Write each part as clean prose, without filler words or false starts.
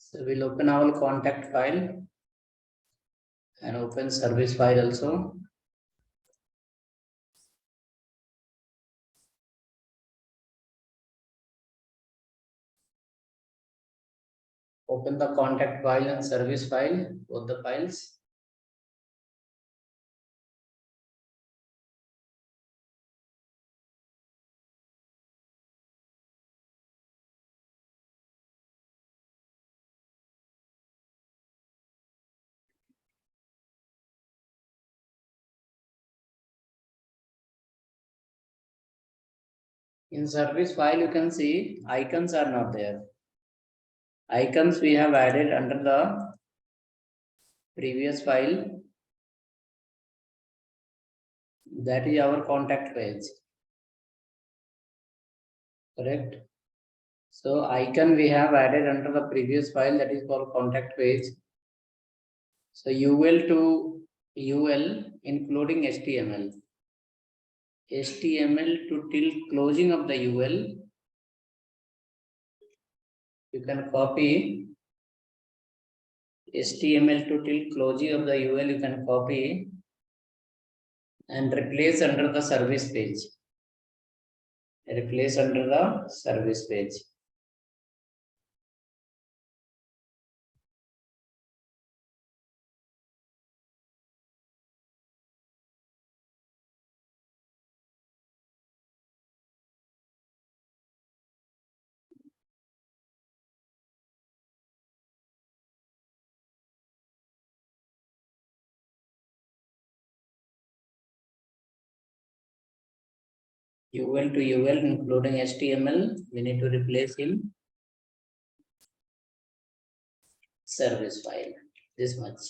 So we'll open our contact file and open service file also. Open the contact file and service file, both the files. In service file, you can see icons are not there. Icons we have added under the previous file. That is our contact page. Correct. So icon we have added under the previous file, that is called contact page. So UL to UL including HTML. HTML to till closing of the UL. You can copy HTML to till closing of the UL, you can copy and replace under the service page. Replace under the service page. UL to UL including HTML, we need to replace in service file. This much.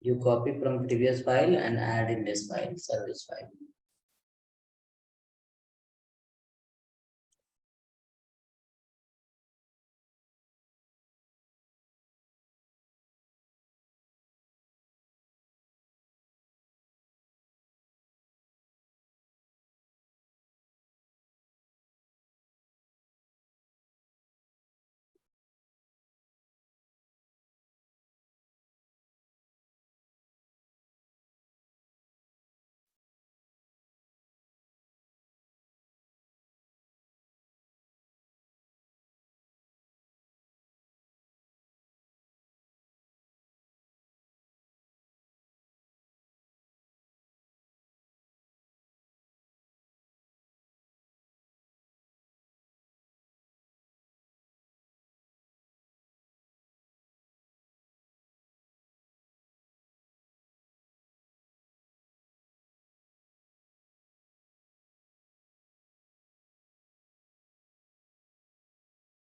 You copy from previous file and add in this file, service file.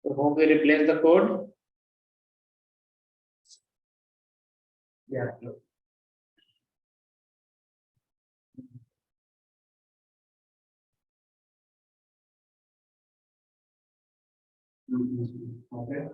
So hope we replace the code. Yeah. Okay.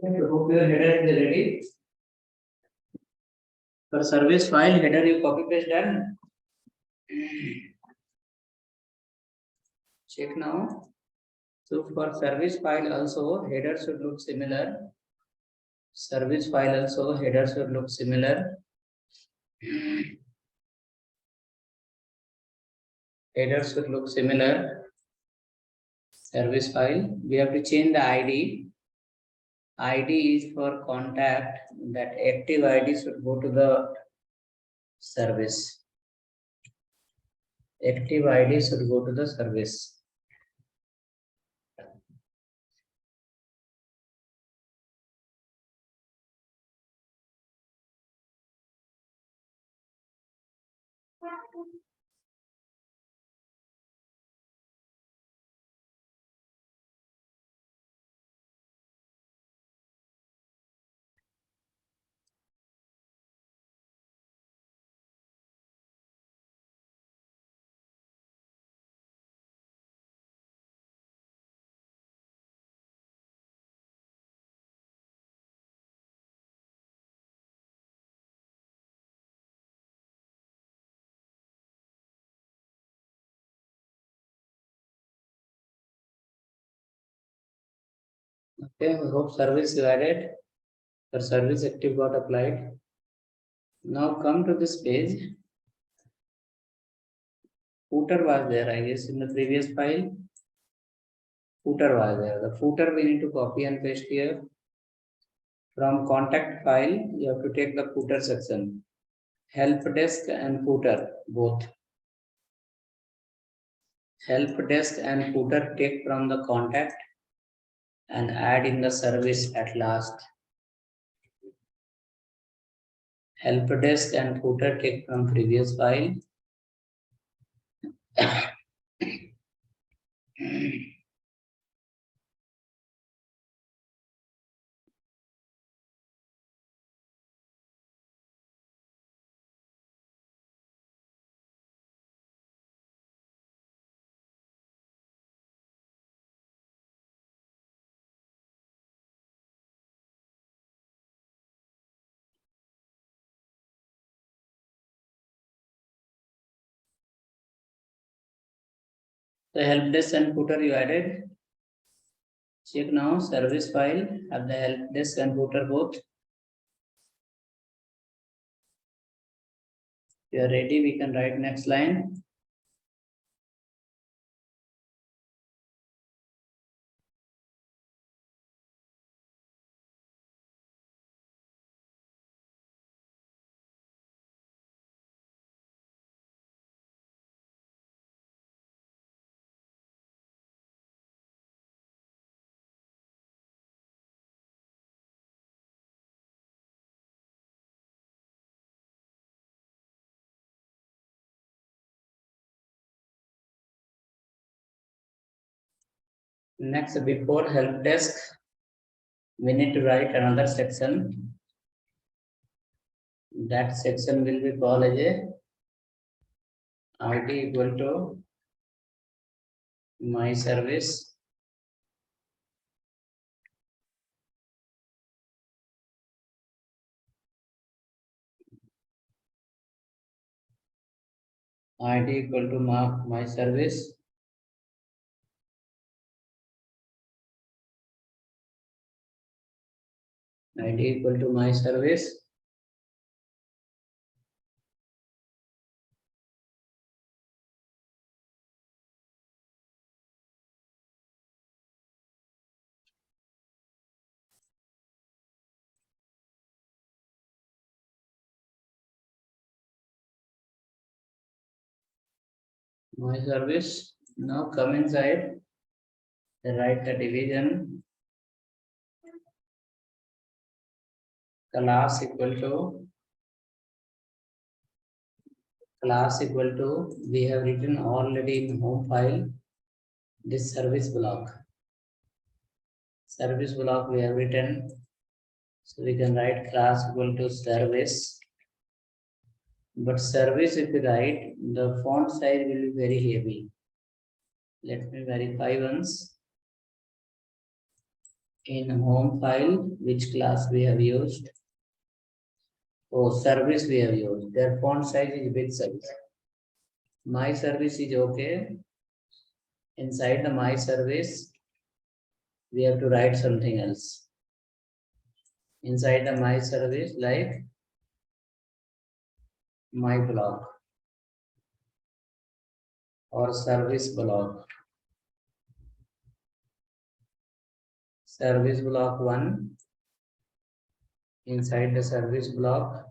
Hope your header is ready. For service file header, you copy paste done. Check now. So for service file also header should look similar. Service file also header should look similar. Header should look similar. Service file. We have to change the ID. ID is for contact. That active ID should go to the service. Active ID should go to the service. Okay, I hope service you added. The service active got applied. Now come to this page. Footer was there, I guess, in the previous file. Footer was there. The footer we need to copy and paste here. From contact file, you have to take the footer section. Help desk and footer both. Help desk and footer take from the contact and add in the service at last. Help desk and footer take from previous file. The help desk and footer you added. Check now service file have the help desk and footer both. If you are ready, we can write next line. Next, before help desk, we need to write another section. That section will be called as a ID equal to my service. ID equal to my service. ID equal to my service. My service. Now come inside. Write the division. Class equal to we have written already in home file this service block. Service block we have written. So we can write class equal to service. But service if you write, the font size will be very heavy. Let me verify once. In home file, which class we have used? Oh, service we have used. Their font size is big size. My service is okay. Inside the my service, we have to write something else. Inside the my service, like my block or service block. Service block 1. Inside the service block,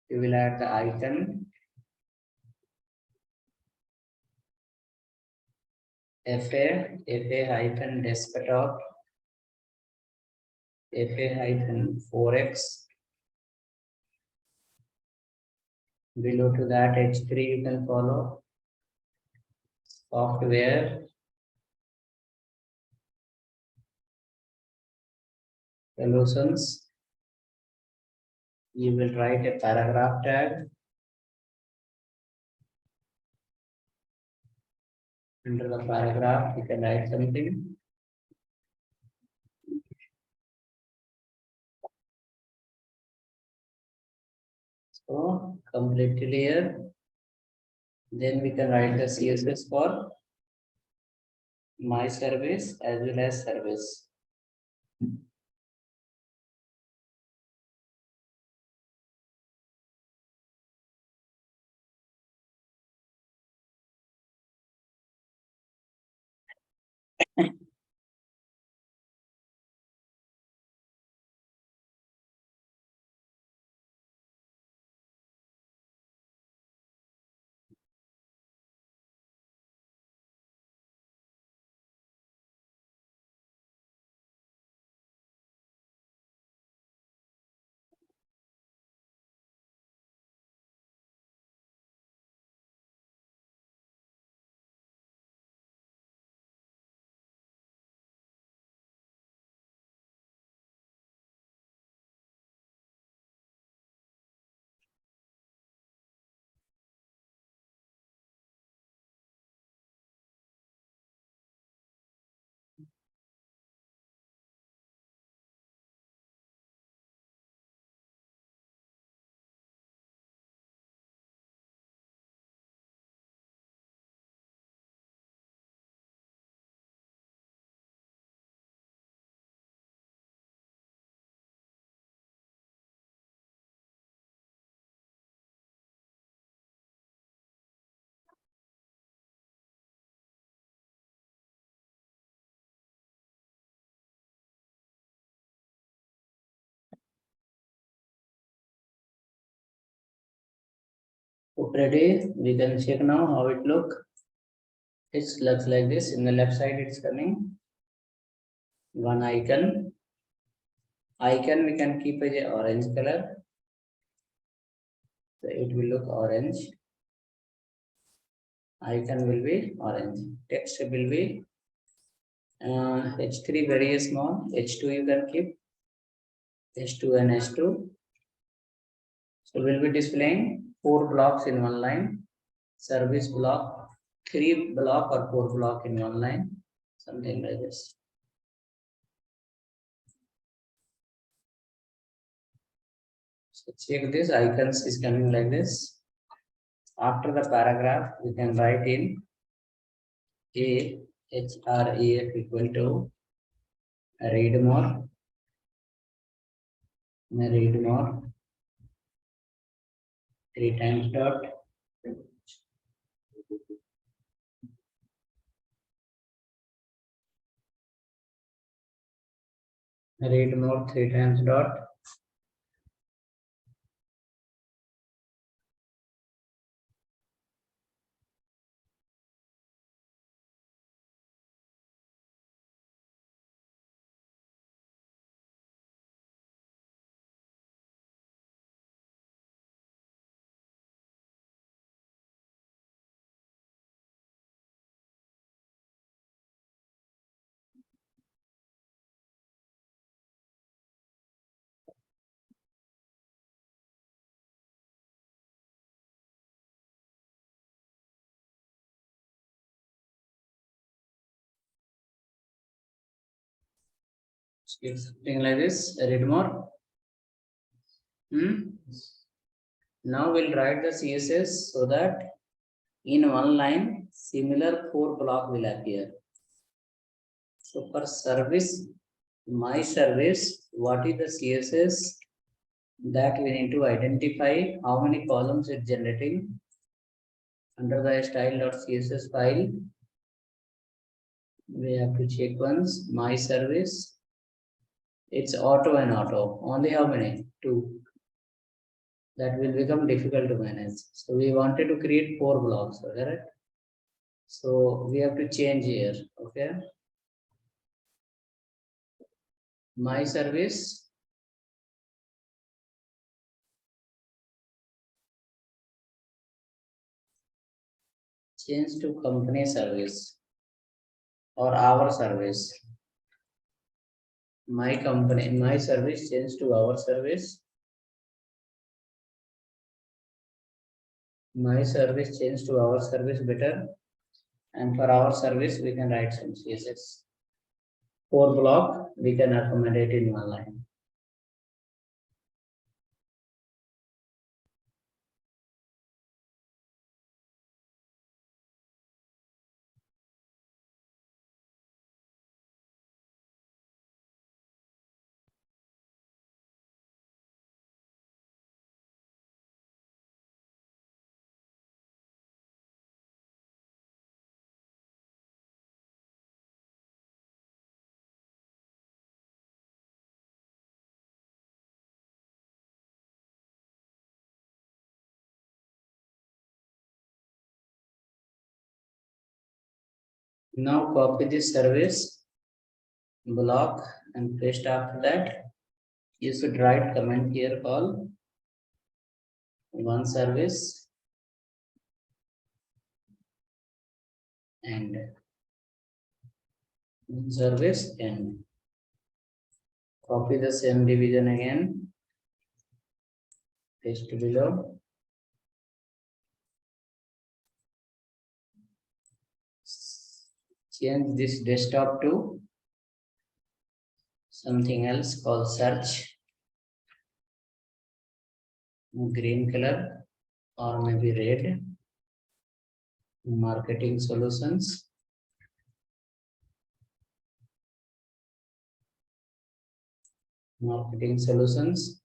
you will add the icon FA hyphen desktop, FA hyphen 4x. Below to that H3 you can follow. Software, solutions. You will write a paragraph tag. Under the paragraph, you can write something. So completely clear. Then we can write the CSS for my service as well as service. Ready? We can check now how it look. It looks like this. In the left side, it's coming one icon. Icon we can keep as a orange color. So it will look orange. Icon will be orange. Text will be H3 very small. H2 you can keep. H2 and H2. So we'll be displaying 4 blocks in one line. Service block, 3 block or 4 block in one line. Something like this. So check this, icons is coming like this. After the paragraph, we can write in href equal to read more, 3 times dot, read more 3 times dot. Something like this, read more. Now we'll write the CSS so that in one line, similar 4 block will appear. So for service, my service, what is the CSS that we need to identify how many columns it's generating under the style.css file. We have to check once my service. It's auto and auto. Only how many? 2. That will become difficult to manage. So we wanted to create 4 blocks, correct? So we have to change here. Okay. My service. Change to company service or our service. My company, my service change to our service. My service change to our service better. And for our service, we can write some CSS. 4 block, we can accommodate in one line. Now copy this service block and paste after that. You should write comment here called one service and one service and copy the same division again, paste below. Change this desktop to something else called search, green color or maybe red, marketing solutions. Marketing solutions.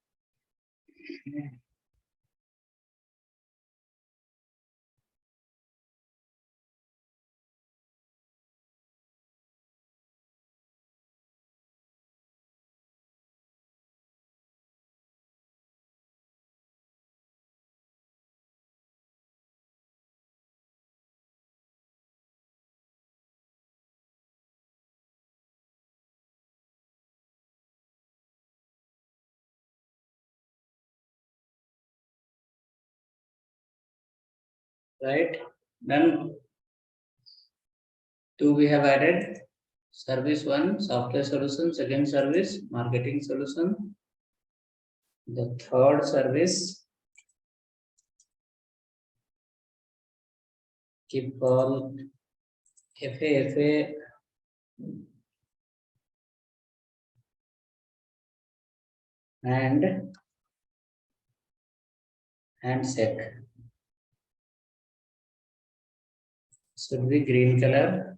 Right, done. Two we have added. Service one, software solution. Second service, marketing solution. The third service, keep call FA and handshake. Should be green color.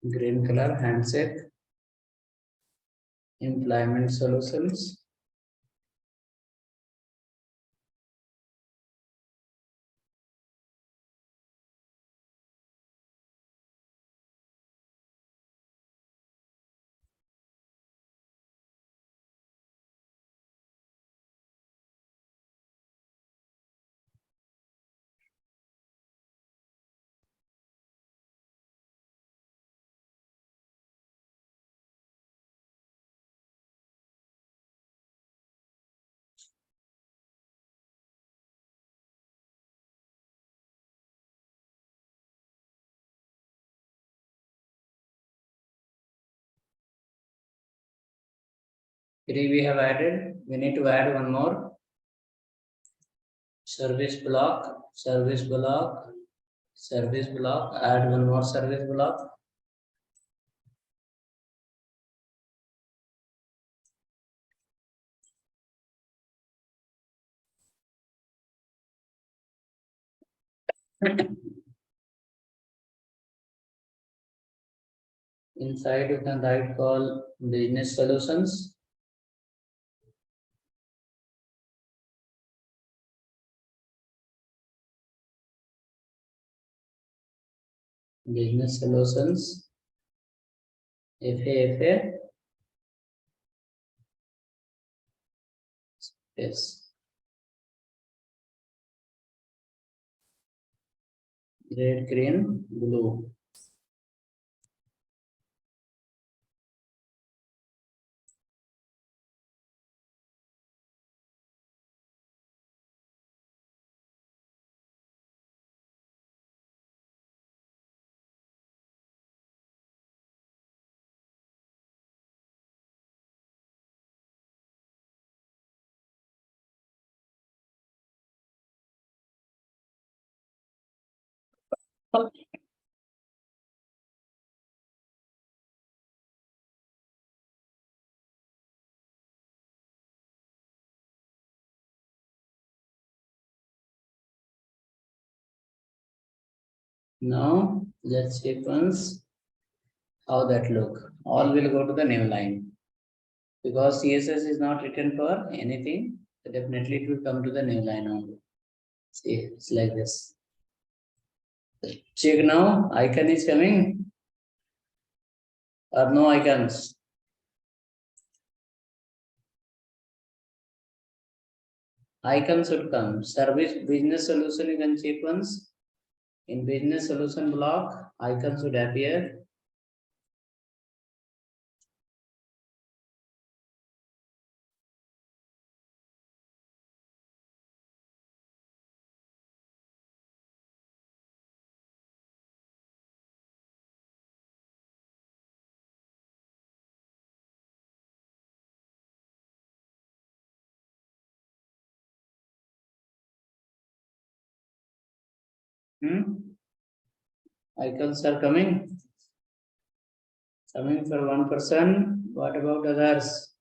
Green color handshake. Employment solutions. Three we have added. We need to add one more. Service block, service block, service block. Add one more service block. Inside you can write call business solutions. Business solutions. FA. Yes. Red, green, blue. Now let's sequence how that look. All will go to the new line. Because CSS is not written for anything, so definitely it will come to the new line only. See, it's like this. Check now, icon is coming or no icons? icon should come. Service business solution, you can check once. In business solution block, icon should appear. Icons are coming. Coming for one person. What about others?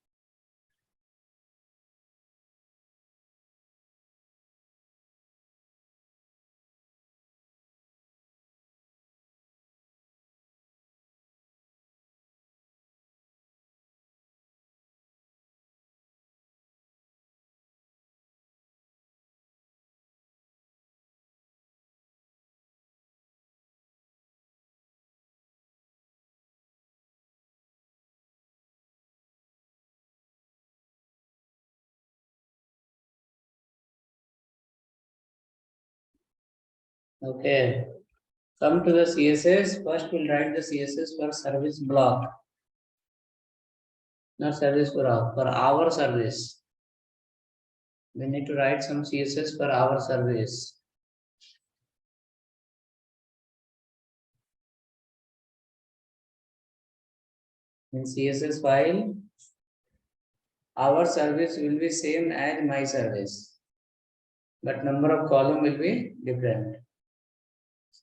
Okay. Come to the CSS. First, we'll write the CSS for service block. Not service block, for our service. We need to write some CSS for our service. In CSS file, our service will be same as my service, but number of column will be different.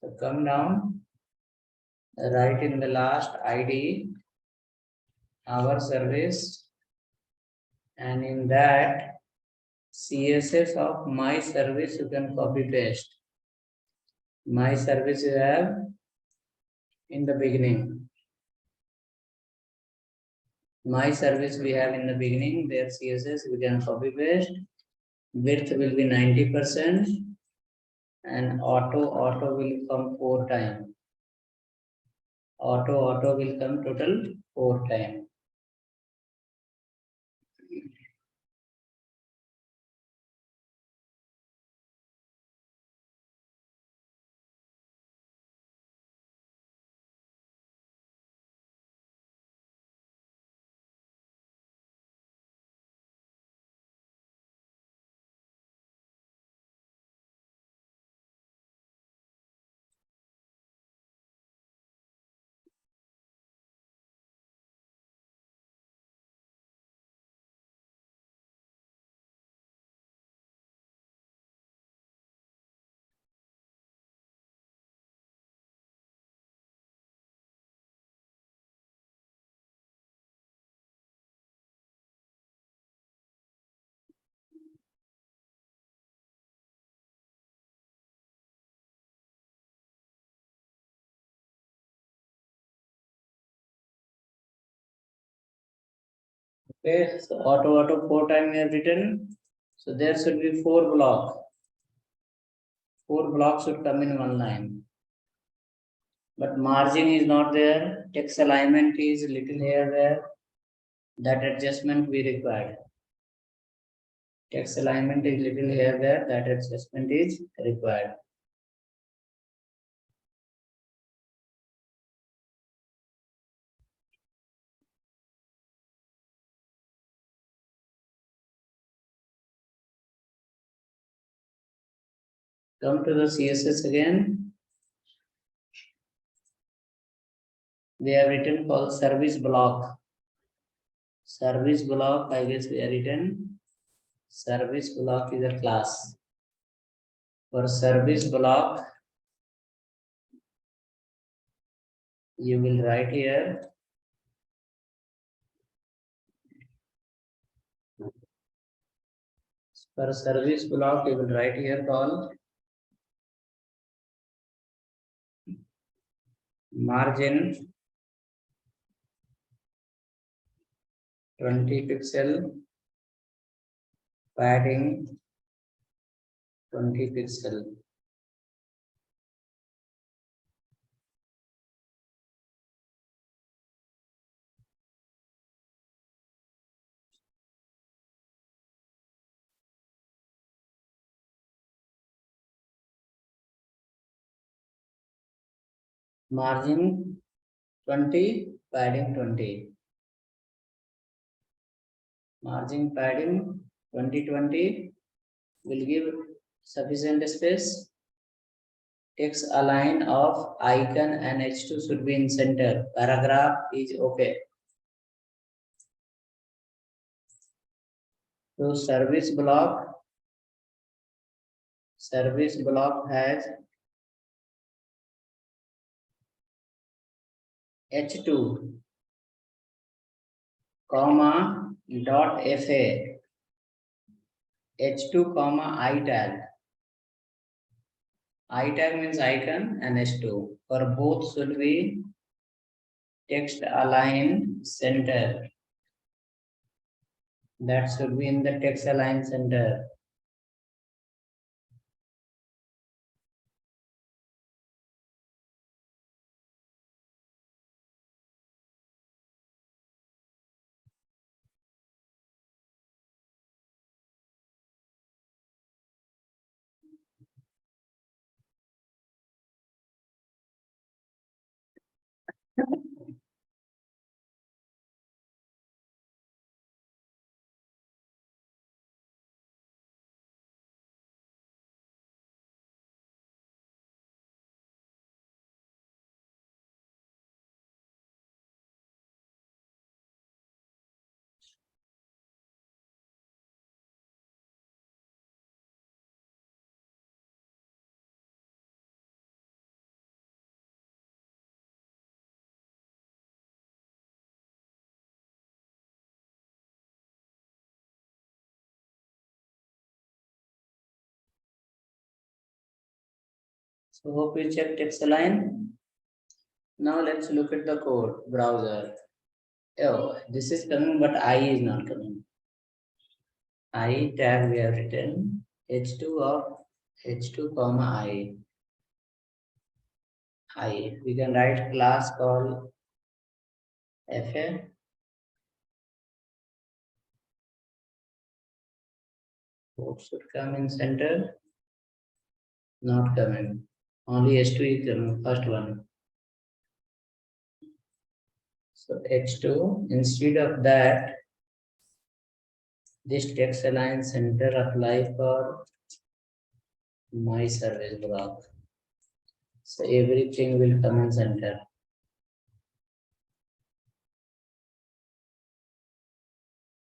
So come down, write in the last ID our service, and in that CSS of my service you can copy paste. My service you have in the beginning. My service we have in the beginning, their CSS we can copy paste. Width will be 90%, and auto will come 4 times. Auto will come total 4 times. Okay, so auto 4 times we have written. So there should be 4 blocks. 4 blocks should come in one line. But margin is not there. Text alignment is little here there. That adjustment we required. Text alignment is little here there. That adjustment is required. Come to the CSS again. We have written called service block. Service block, I guess we have written. Service block is a class. For service block, you will write here for service block, you will write here called margin 20 pixel, padding 20 pixel. margin 20, padding 20. Margin padding 20 will give sufficient space. Text align of icon and H2 should be in center. Paragraph is okay. So service block has H2 comma dot FA H2 comma I tag. I tag means icon and H2. For both should be text align center. That should be in the text align center. So hope you check text align. Now let's look at the code browser. Oh, this is coming, but I is not coming. I tag we have written H2 of H2 comma I. We can write class called FA. Both should come in center. Not coming. Only H2 is coming, first one. So H2, instead of that, this text align center apply for my service block. So everything will come in center.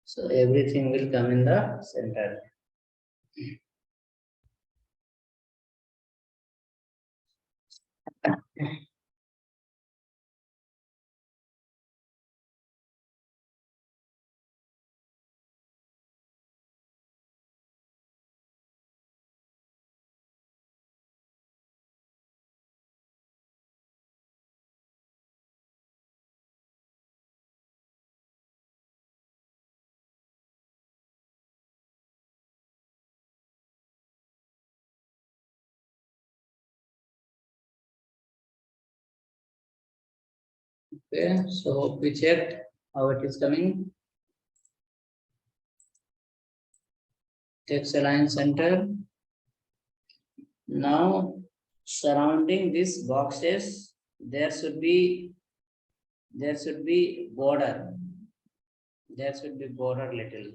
So everything will come in the center. Okay, so we checked how it is coming. Text align center. Now surrounding these boxes, there should be border. There should be border little.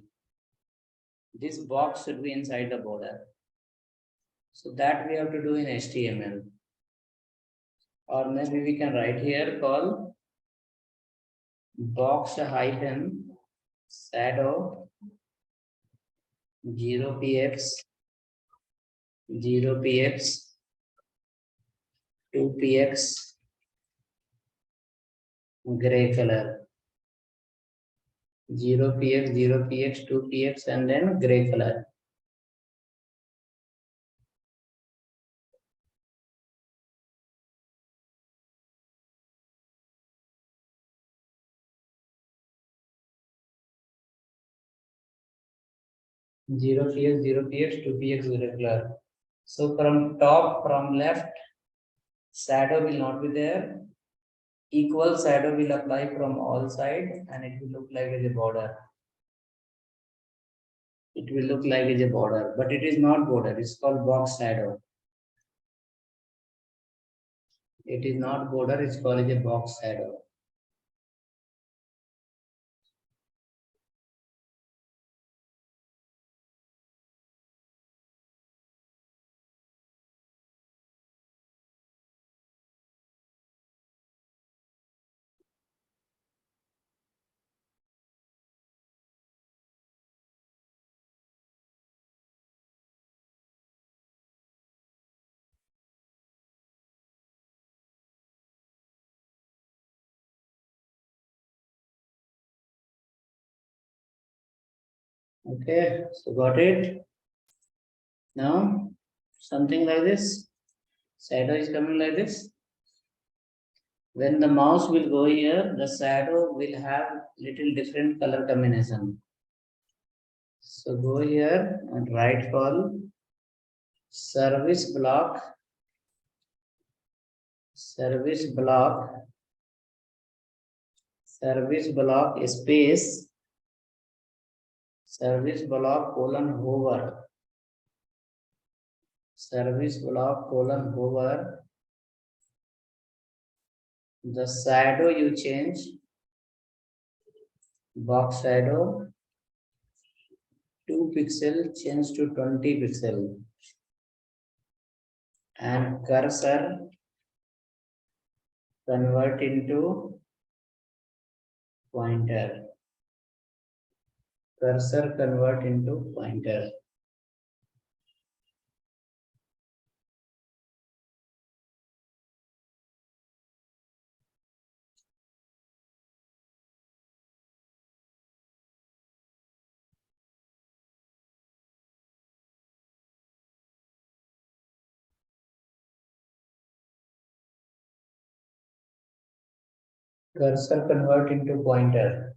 This box should be inside the border. So that we have to do in HTML. Or maybe we can write here call box hyphen shadow 0px 2px gray color 0px 2px and then gray color. Zero px 2px gray color. So from top, from left, shadow will not be there. Equal shadow will apply from all sides and it will look like as a border. It will look like as a border, but it is not border. It's called box shadow. It is not border, it's called as a box shadow. Okay, so got it. Now, something like this. Shadow is coming like this. When the mouse will go here, the shadow will have little different color combination. So go here and right call service block, service block, service block space, service block colon hover, service block colon hover. The shadow you change, box shadow 2 pixel change to 20 pixel, and cursor convert into pointer. Cursor convert into pointer. Cursor convert into pointer.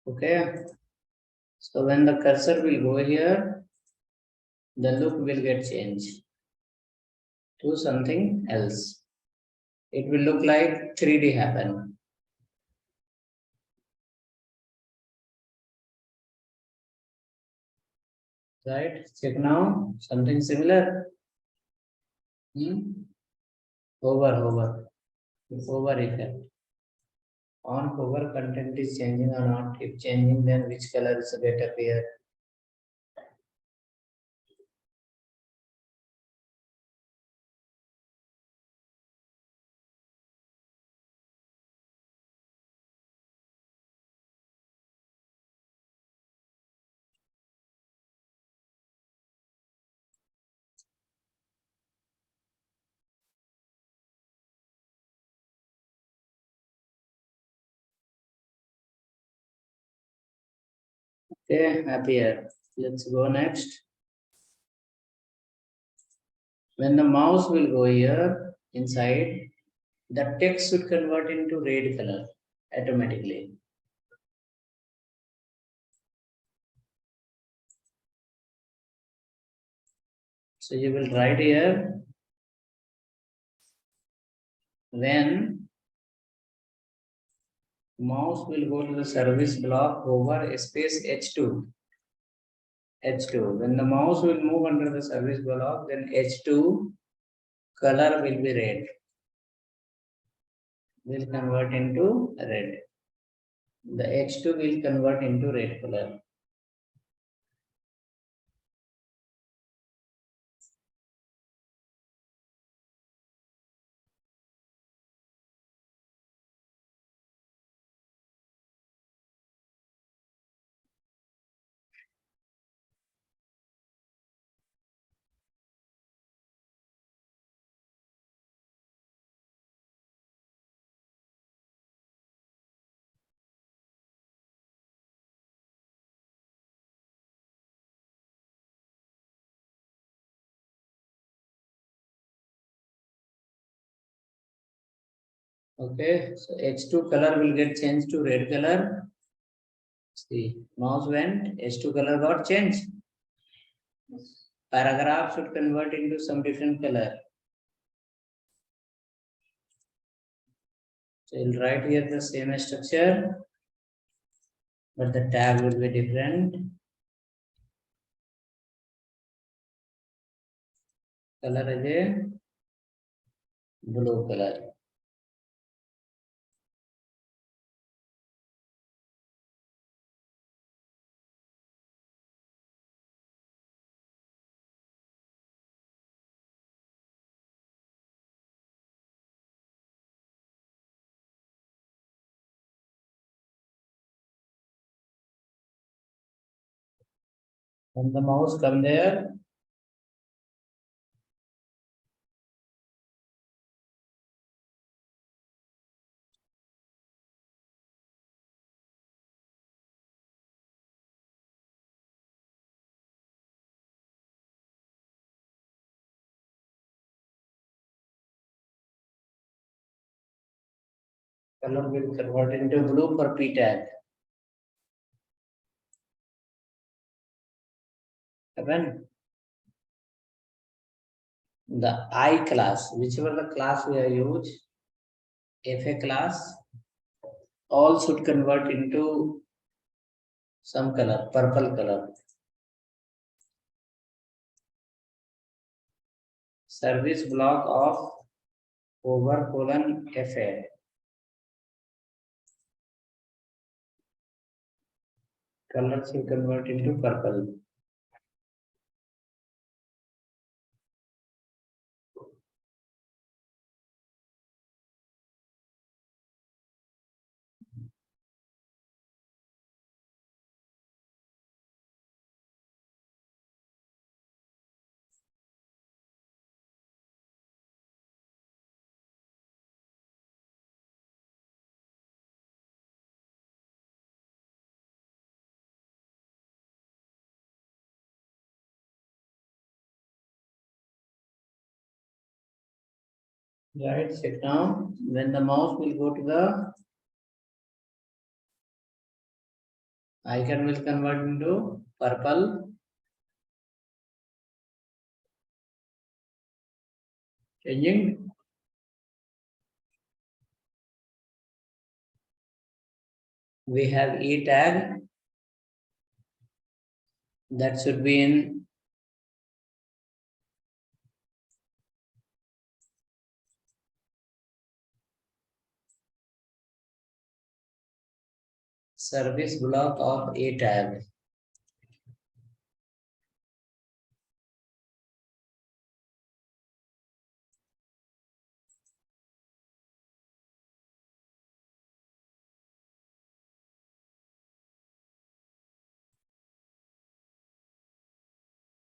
Okay. So when the cursor will go here, the look will get changed to something else. It will look like 3D happen. Right? Check now. Something similar. Hover effect. On hover content is changing or not. If changing, then which color is get appear? Okay, appear. Let's go next. When the mouse will go here inside, the text should convert into red color automatically. So you will write here, when mouse will go to the service block over space H2. H2. When the mouse will move under the service block, then H2 color will be red. Will convert into red. The H2 will convert into red color. Okay, so H2 color will get changed to red color. See, mouse went, H2 color got changed. Paragraph should convert into some different color. So you'll write here the same structure, but the tag will be different. Color is a blue color. When the mouse come there, color will convert into blue for P tag. Happen? The I class, whichever the class we are used, FA class, all should convert into some color, purple color. Service block of over colon FA. Colors will convert into purple. Right, sit down. When the mouse will go to the icon will convert into purple. Changing. We have E tag that should be in service block of A tag.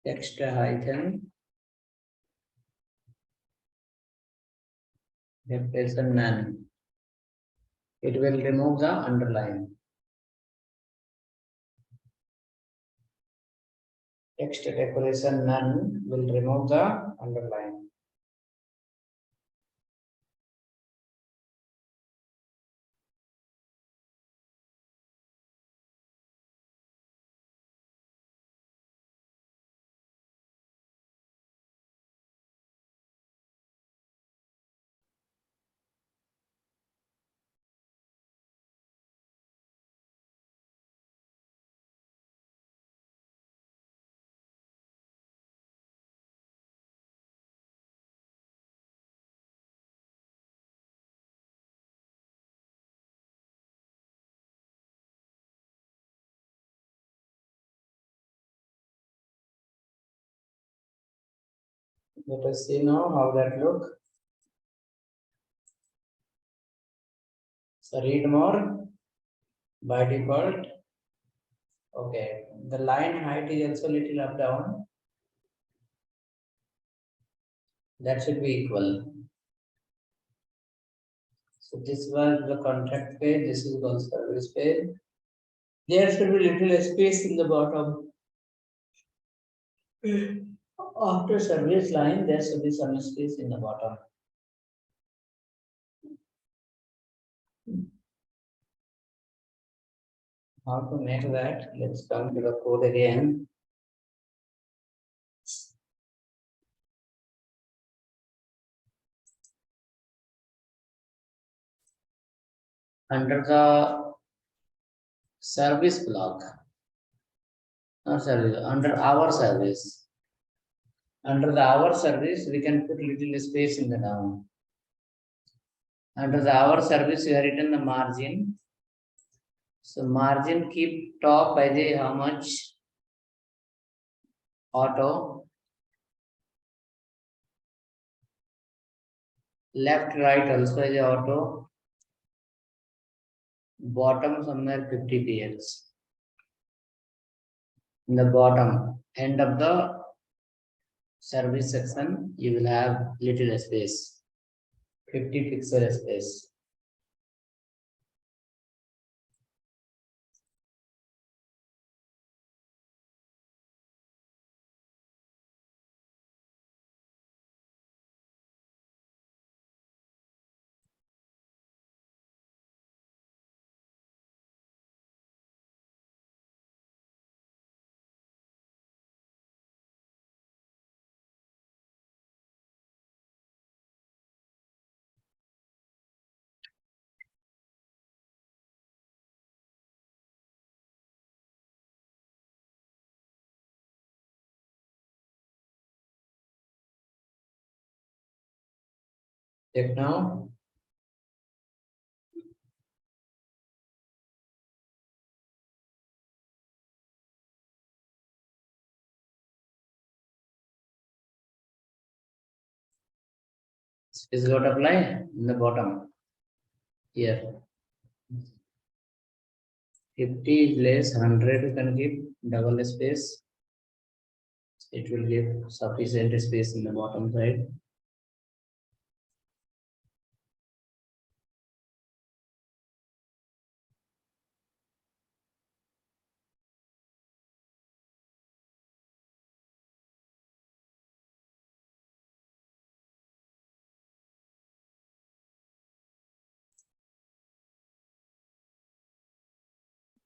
Text icon. Replace none. It will remove the underline. Text decoration none will remove the underline. Let us see now how that look. So read more by default. Okay, the line height is also little up down. That should be equal. So this was the contract page. This is called service page. There should be little space in the bottom. After service line, there should be some space in the bottom. How to make that? Let's come to the code again. Under the service block, not service, under our service. Under the our service, we can put little space in the down. Under the our service, we have written the margin. So margin keep top by the how much? Auto. Left, right also is auto. Bottom somewhere 50 px. In the bottom end of the service section, you will have little space, 50 pixel space. Check now. Space got apply in the bottom here. 50 is less, 100 you can give double space. It will give sufficient space in the bottom side.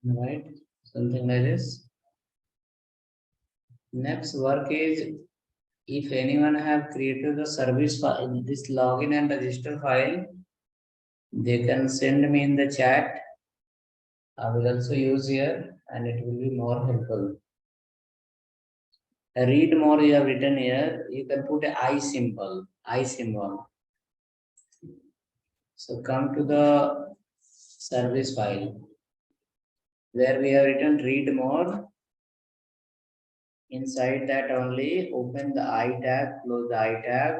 Right, something like this. Next work is, if anyone have created the service file, this login and register file, they can send me in the chat. I will also use here and it will be more helpful. Read more you have written here, you can put a I symbol, I symbol. So come to the service file where we have written read more. Inside that only open the I tag, close the I tag,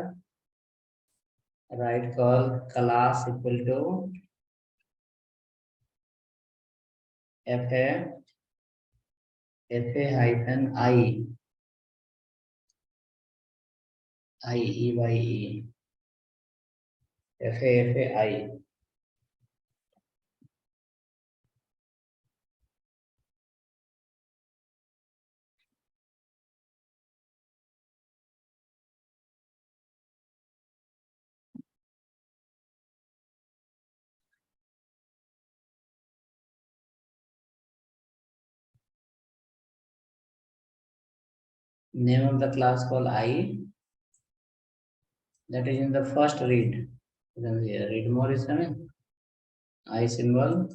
write call class equal to fa hyphen I IEYE FAFAI. Name of the class called I. That is in the first read. You can see read more is coming. I symbol.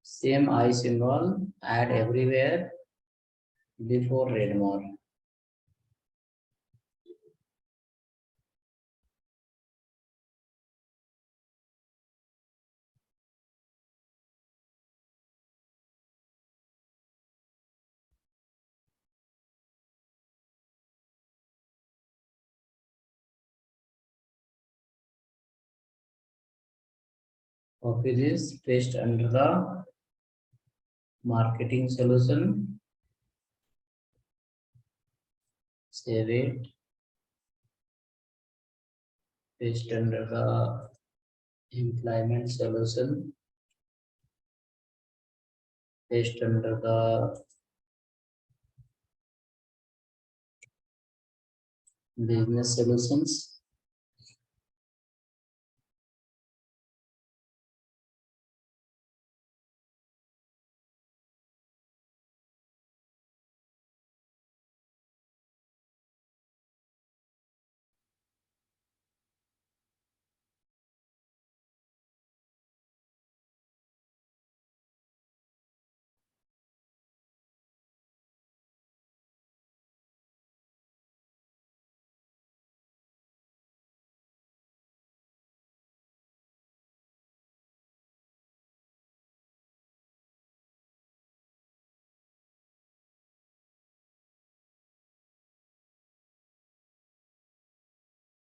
Same I symbol. Add everywhere before read more. Copy this, paste under the marketing solution. Save it. Paste under the employment solution. Paste under the business solutions.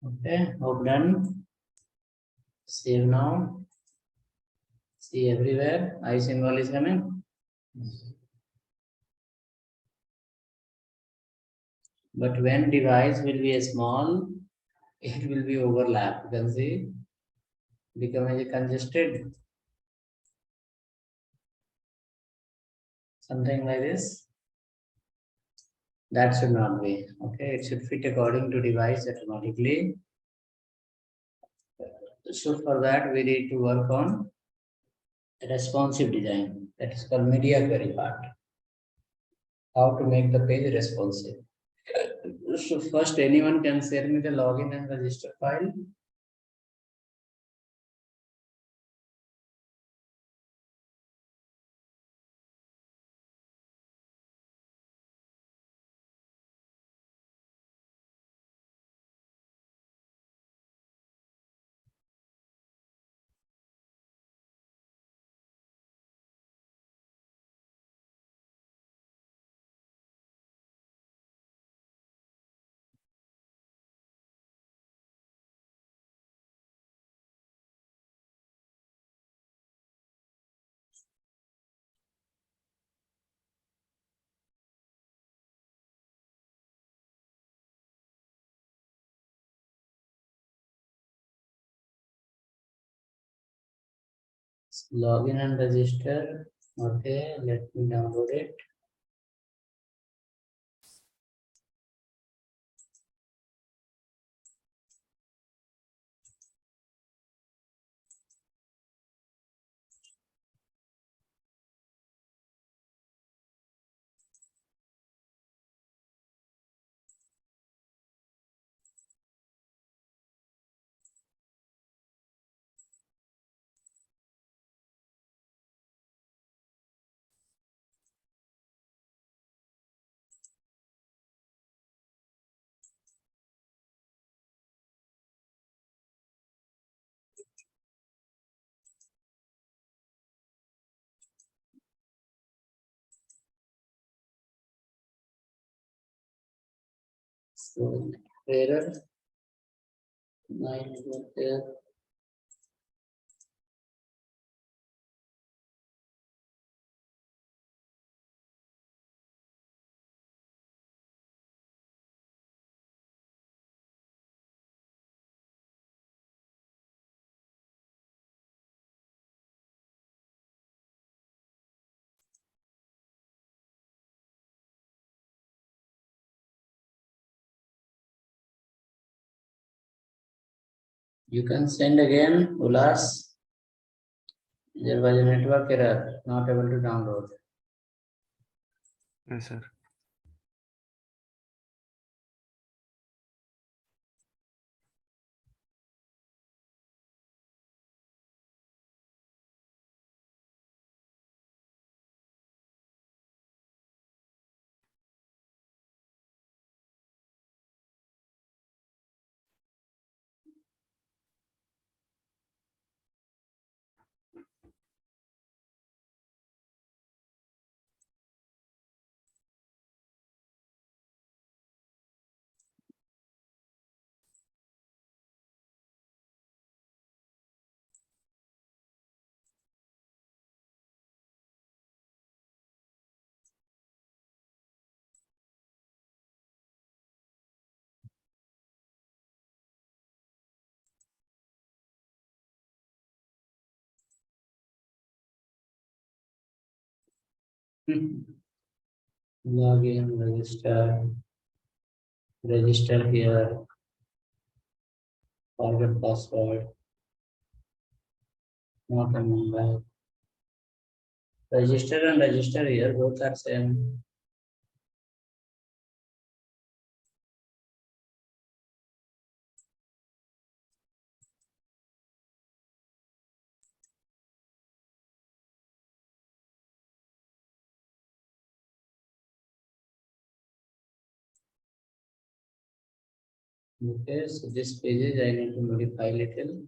Okay, hope done. Save now. See everywhere. I symbol is coming. But when device will be a small, it will be overlap. You can see become a congested. Something like this. That should not be. Okay, it should fit according to device automatically. So for that, we need to work on responsive design. That is called media query part. How to make the page responsive. So first, anyone can share me the login and register file. Login and register. Okay, let me download it. So error 9 there. You can send again, Ulas. There was a network error, not able to download. Yes, sir. Login, register here, forget password, not a number. Register and register here, both are same. Okay, so this pages I need to modify little.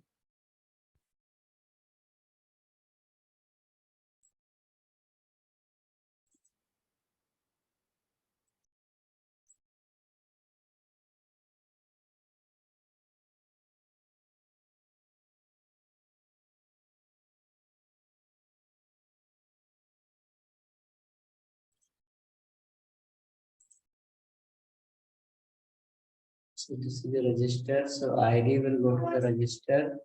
So this is the register. So ID will go to the register.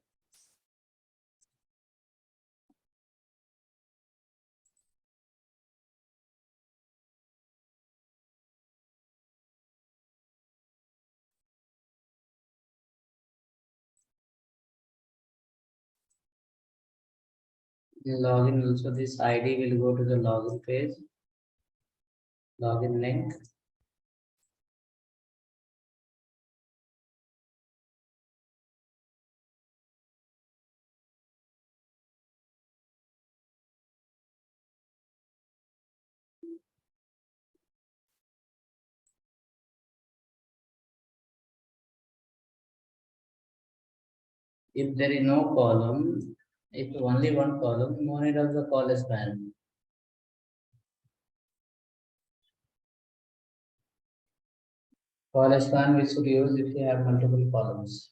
In login also this ID will go to the login page, login link. If there is no column, if only one column, no need of the call span. Call span we should use if you have multiple columns.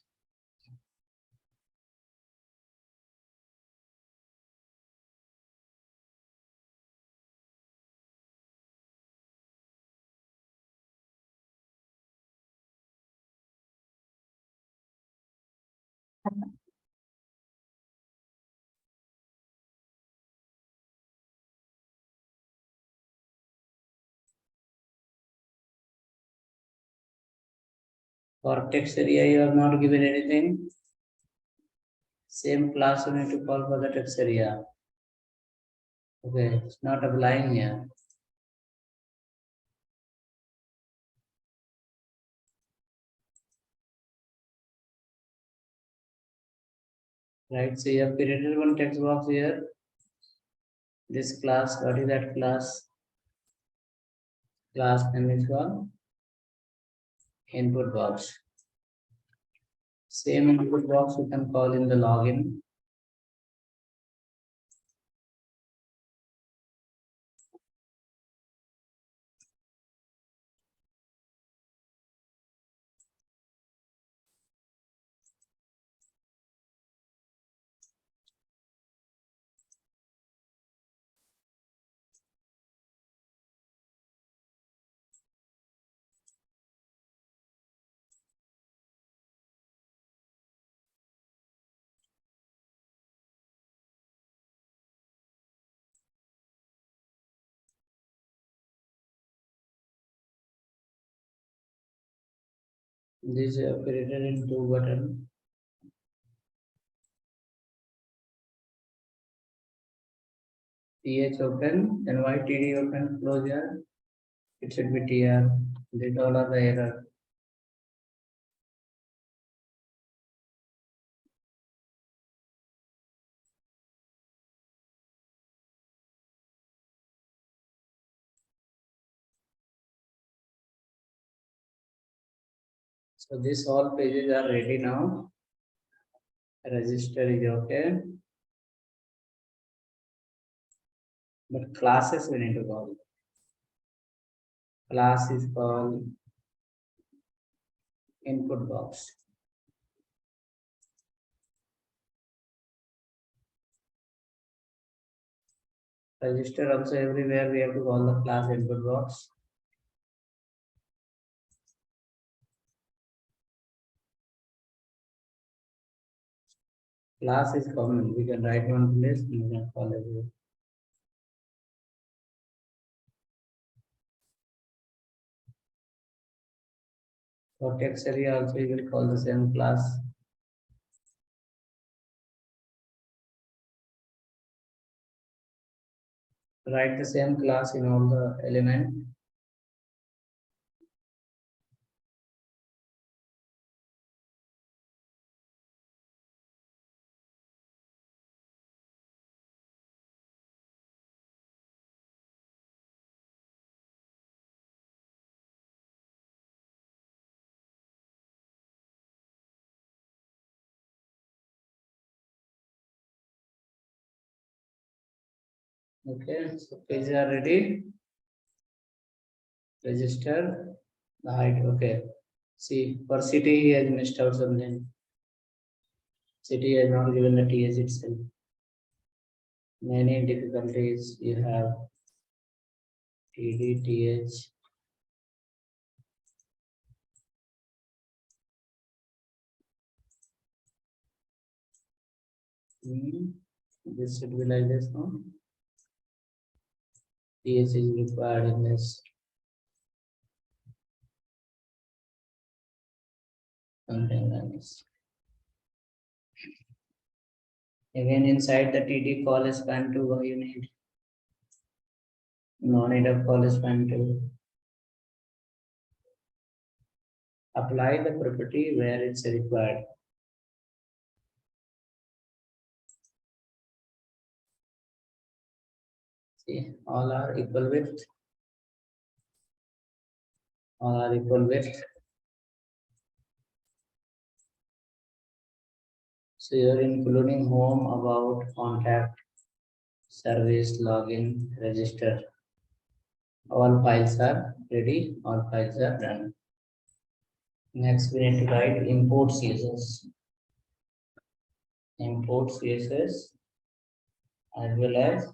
For text area, you have not given anything. Same class you need to call for the text area. Okay, it's not applying here. Right, so you have created one text box here. This class, what is that class? Class name is called input box. Same input box you can call in the login. This you have created in two button. TH open, then YTD open, closure. It should be TR. This all are the error. So this all pages are ready now. Register is okay. But classes we need to call. Class is called input box. Register also everywhere we have to call the class input box. Class is common. We can write one place and we can call it. For text area also you will call the same class. Write the same class in all the element. Okay, so pages are ready. Register the height. Okay. See, for city he has missed out something. City has not given the TS itself. Many difficulties you have. TD, TH. This should be like this, no? CS is required in this. Something like this. Again, inside the TD call span 2, what you need? No need of call span 2. Apply the property where it's required. See, all are equal width. All are equal width. So you're including home, about, contact, service, login, register. All files are ready, all files are done. Next, we need to write import CSS. Import CSS as well as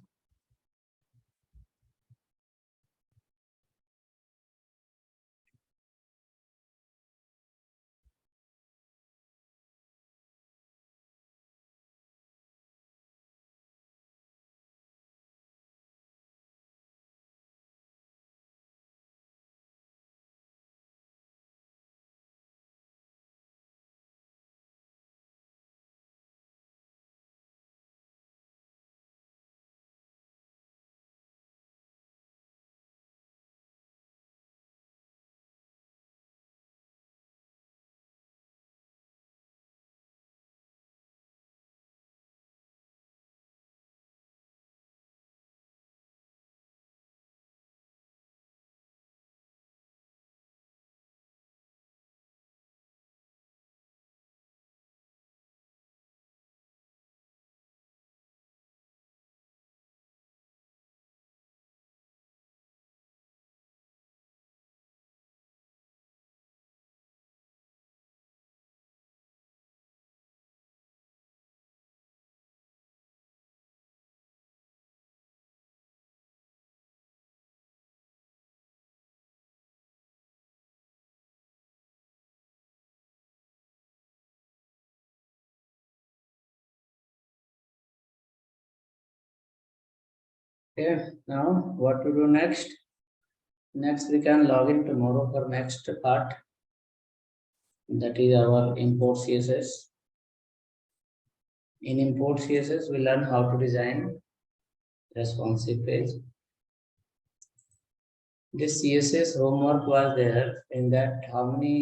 okay. Now what to do next? Next we can log in tomorrow for next part. That is our import CSS. In import CSS, we learn how to design responsive page. This CSS homework was there in that how many